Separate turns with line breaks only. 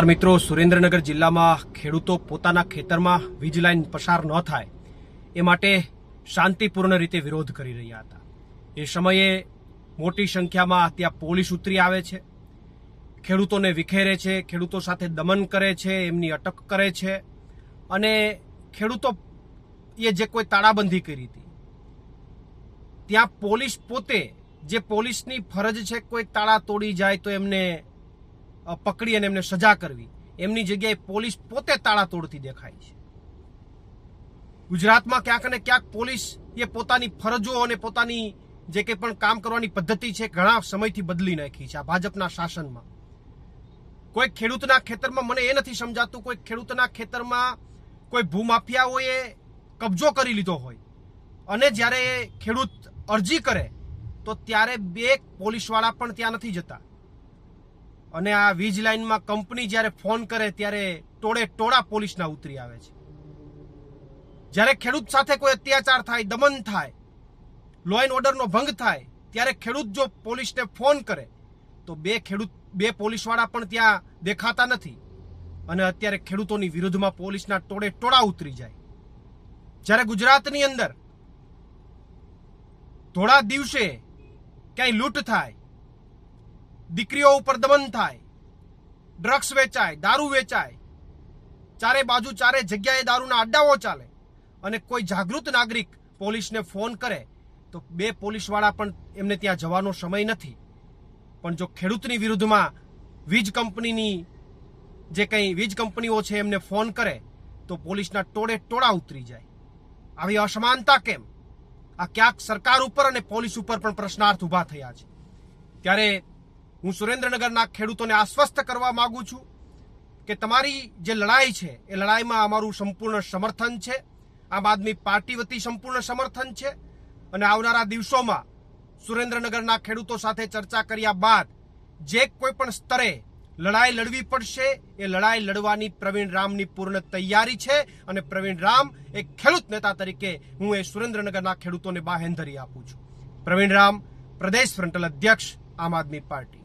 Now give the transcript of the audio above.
મિત્રો, સુરેન્દ્રનગર જિલ્લામાં ખેડૂતો પોતાના ખેતરમાં વીજ લાઈન પસાર ન થાય એ માટે શાંતિપૂર્ણ રીતે વિરોધ કરી રહ્યા હતા। એ સમયે મોટી સંખ્યામાં ત્યાં પોલીસ ઉતરી આવે છે, ખેડૂતોને વિખેરે છે, ખેડૂતો સાથે દમન કરે છે, એમની અટક કરે છે અને ખેડૂતો એ જે કોઈ તાળાબંધી કરી હતી ત્યાં પોલીસ પોતે, જે પોલીસની ફરજ છે કોઈ તાળા તોડી જાય તો એમને પકડી અને એમને સજા કરવી, એમની જગ્યાએ પોલીસ પોતે તાળા તોડતી દેખાય છે। ગુજરાતમાં ક્યાંક ને ક્યાંક પોલીસ એ પોતાની ફરજો અને પોતાની જે કંઈ પણ કામ કરવાની પદ્ધતિ છે ઘણા સમયથી બદલી નાખી છે। આ ભાજપના શાસનમાં કોઈ ખેડૂતના ખેતરમાં, મને એ નથી સમજાતું, કોઈ ખેડૂતના ખેતરમાં કોઈ ભૂમાફિયાઓએ કબજો કરી લીધો હોય અને જ્યારે ખેડૂત અરજી કરે તો ત્યારે બે પોલીસવાળા પણ ત્યાં નથી જતા અને આ વીજ લાઈનમાં કંપની જ્યારે ફોન કરે ત્યારે ટોળે ટોળા પોલીસના ઉતરી આવે છે। જ્યારે ખેડૂત સાથે કોઈ અત્યાચાર થાય, દમન થાય, લો એન્ડ ઓર્ડરનો ભંગ થાય ત્યારે ખેડૂત જો પોલીસને ફોન કરે તો બે પોલીસવાળા પણ ત્યાં દેખાતા નથી અને અત્યારે ખેડૂતોની વિરુદ્ધમાં પોલીસના ટોળે ટોળા ઉતરી જાય। જ્યારે ગુજરાતની અંદર થોડા દિવસે ક્યાંય લૂંટ થાય, દીકરીઓ ઉપર દમન થાય, ડ્રગ્સ વેચાય, દારૂ વેચાય, ચારે બાજુ ચારે જગ્યાએ દારૂના અડ્ડાઓ ચાલે અને કોઈ જાગૃત નાગરિક પોલીસને ફોન કરે તો બે પોલીસવાળા પણ એમને ત્યાં જવાનો સમય નથી। પણ જો ખેડૂતની વિરુદ્ધમાં વીજ કંપનીની જે કંઈ વીજ કંપનીઓ છે એમને ફોન કરે તો પોલીસના ટોળે ટોળા ઉતરી જાય। આવી અસમાનતા કેમ? આ ક્યાંક સરકાર ઉપર અને પોલીસ ઉપર પણ પ્રશ્નાર્થ ઉભા થયા છે। ત્યારે હું સુરેન્દ્રનગરના ખેડૂતોને આશ્વસ્ત કરવા માંગુ છું કે તમારી જે લડાઈ છે એ લડાઈમાં અમારું સંપૂર્ણ સમર્થન છે, આમ આદમી પાર્ટી વતી સંપૂર્ણ સમર્થન છે અને આવનારા દિવસોમાં સુરેન્દ્રનગરના ખેડૂતો સાથે ચર્ચા કર્યા બાદ જે કોઈ પણ સ્તરે લડાઈ લડવી પડશે એ લડાઈ લડવાની પ્રવીણ રામની પૂર્ણ તૈયારી છે અને પ્રવીણ રામ એક ખેડૂત નેતા તરીકે હું એ સુરેન્દ્રનગરના ખેડૂતોને બાહેંધરી આપું છું। પ્રવીણ રામ, પ્રદેશ ફ્રન્ટલ અધ્યક્ષ, આમ આદમી પાર્ટી।